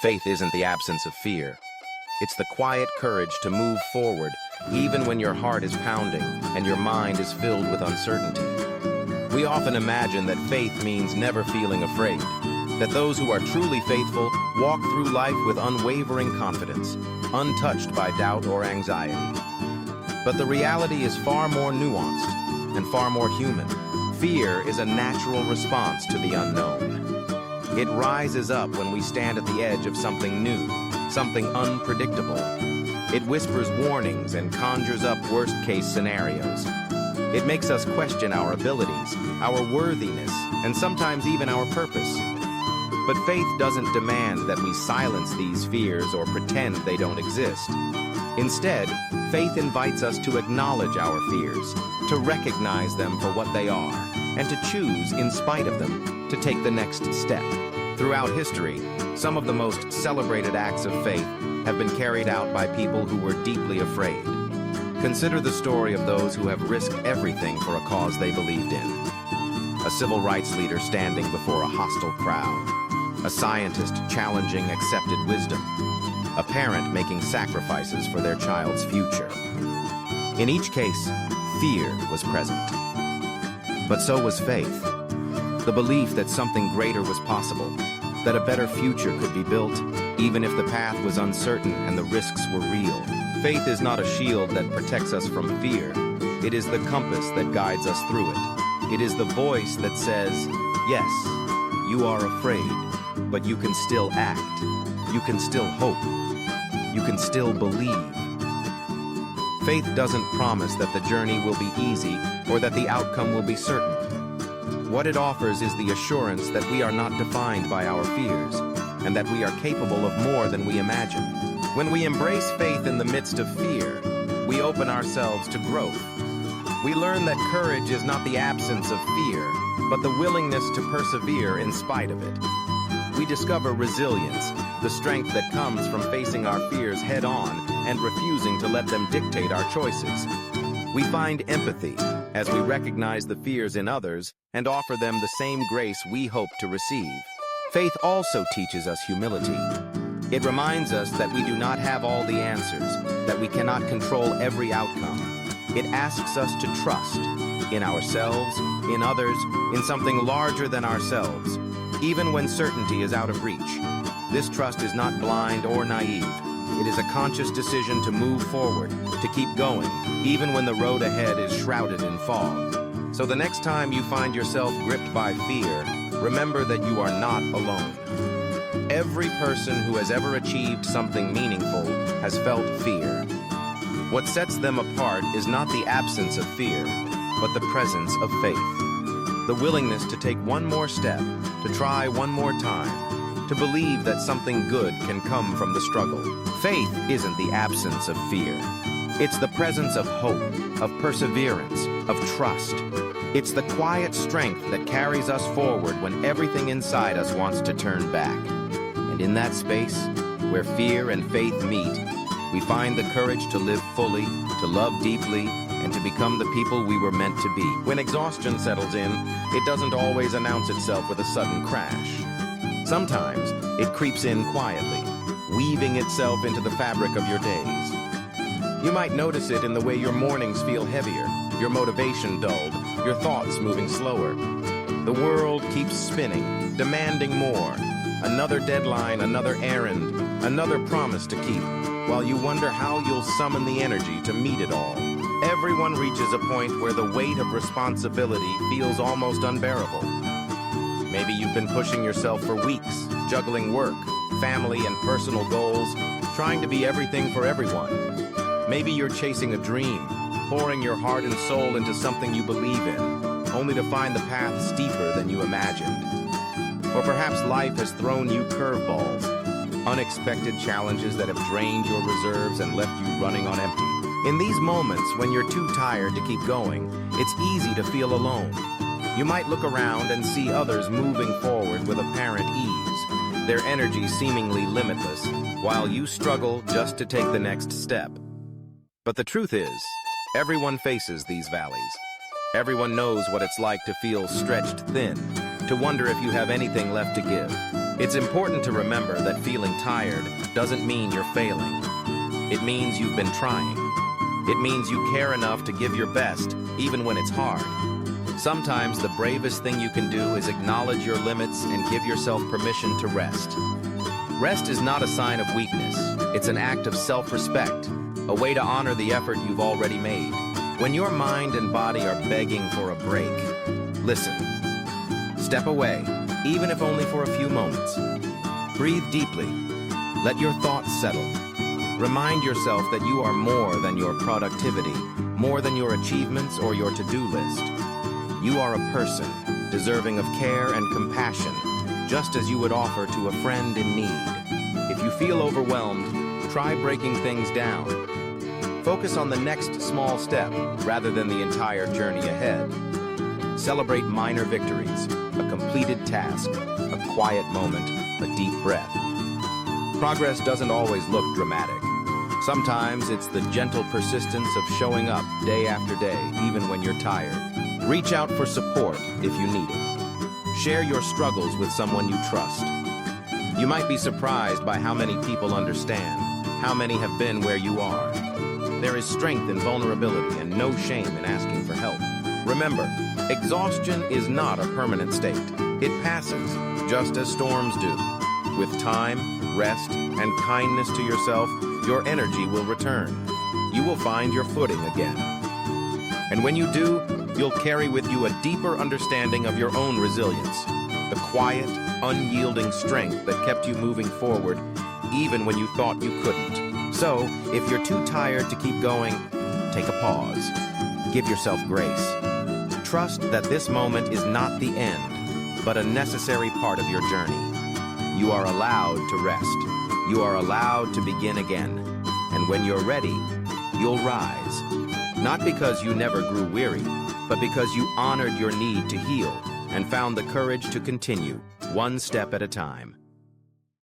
Faith isn't the absence of fear. It's the quiet courage to move forward, even when your heart is pounding and your mind is filled with uncertainty. We often imagine that faith means never feeling afraid, that those who are truly faithful walk through life with unwavering confidence, untouched by doubt or anxiety. But the reality is far more nuanced and far more human. Fear is a natural response to the unknown. It rises up when we stand at the edge of something new, something unpredictable. It whispers warnings and conjures up worst-case scenarios. It makes us question our abilities, our worthiness, and sometimes even our purpose. But faith doesn't demand that we silence these fears or pretend they don't exist. Instead, faith invites us to acknowledge our fears, to recognize them for what they are, and to choose, in spite of them, to take the next step. Throughout history, some of the most celebrated acts of faith have been carried out by people who were deeply afraid. Consider the story of those who have risked everything for a cause they believed in. A civil rights leader standing before a hostile crowd. A scientist challenging accepted wisdom. A parent making sacrifices for their child's future. In each case, fear was present. But so was faith. The belief that something greater was possible, that a better future could be built, even if the path was uncertain and the risks were real. Faith is not a shield that protects us from fear. It is the compass that guides us through it. It is the voice that says, yes, you are afraid, but you can still act. You can still hope. You can still believe. Faith doesn't promise that the journey will be easy or that the outcome will be certain. What it offers is the assurance that we are not defined by our fears and that we are capable of more than we imagine. When we embrace faith in the midst of fear, we open ourselves to growth. We learn that courage is not the absence of fear, but the willingness to persevere in spite of it. We discover resilience, the strength that comes from facing our fears head-on and refusing to let them dictate our choices. We find empathy as we recognize the fears in others and offer them the same grace we hope to receive. Faith also teaches us humility. It reminds us that we do not have all the answers, that we cannot control every outcome. It asks us to trust in ourselves, in others, in something larger than ourselves, even when certainty is out of reach. This trust is not blind or naive. It is a conscious decision to move forward, to keep going, even when the road ahead is shrouded in fog. So the next time you find yourself gripped by fear, remember that you are not alone. Every person who has ever achieved something meaningful has felt fear. What sets them apart is not the absence of fear, but the presence of faith. The willingness to take one more step, to try one more time, to believe that something good can come from the struggle. Faith isn't the absence of fear. It's the presence of hope, of perseverance, of trust. It's the quiet strength that carries us forward when everything inside us wants to turn back. And in that space, where fear and faith meet, we find the courage to live fully, to love deeply, and to become the people we were meant to be. When exhaustion settles in, it doesn't always announce itself with a sudden crash. Sometimes it creeps in quietly, weaving itself into the fabric of your days. You might notice it in the way your mornings feel heavier, your motivation dulled, your thoughts moving slower. The world keeps spinning, demanding more. Another deadline, another errand, another promise to keep, while you wonder how you'll summon the energy to meet it all. Everyone reaches a point where the weight of responsibility feels almost unbearable. Maybe you've been pushing yourself for weeks, juggling work, family, and personal goals, trying to be everything for everyone. Maybe you're chasing a dream, pouring your heart and soul into something you believe in, only to find the path steeper than you imagined. Or perhaps life has thrown you curveballs, unexpected challenges that have drained your reserves and left you running on empty. In these moments, when you're too tired to keep going, it's easy to feel alone. You might look around and see others moving forward with apparent ease, their energy seemingly limitless, while you struggle just to take the next step. But the truth is, everyone faces these valleys. Everyone knows what it's like to feel stretched thin, to wonder if you have anything left to give. It's important to remember that feeling tired doesn't mean you're failing. It means you've been trying. It means you care enough to give your best, even when it's hard. Sometimes the bravest thing you can do is acknowledge your limits and give yourself permission to rest. Rest is not a sign of weakness. It's an act of self-respect, a way to honor the effort you've already made. When your mind and body are begging for a break, listen. Step away, even if only for a few moments. Breathe deeply. Let your thoughts settle. Remind yourself that you are more than your productivity, more than your achievements or your to-do list. You are a person, deserving of care and compassion, just as you would offer to a friend in need. If you feel overwhelmed, try breaking things down. Focus on the next small step, rather than the entire journey ahead. Celebrate minor victories, a completed task, a quiet moment, a deep breath. Progress doesn't always look dramatic. Sometimes it's the gentle persistence of showing up day after day, even when you're tired. Reach out for support if you need it. Share your struggles with someone you trust. You might be surprised by how many people understand, how many have been where you are. There is strength in vulnerability and no shame in asking for help. Remember, exhaustion is not a permanent state. It passes, just as storms do. With time, rest, and kindness to yourself, your energy will return. You will find your footing again. And when you do, you'll carry with you a deeper understanding of your own resilience, the quiet, unyielding strength that kept you moving forward, even when you thought you couldn't. So, if you're too tired to keep going, take a pause. Give yourself grace. Trust that this moment is not the end, but a necessary part of your journey. You are allowed to rest. You are allowed to begin again. And when you're ready, you'll rise. Not because you never grew weary, but because you honored your need to heal and found the courage to continue, one step at a time.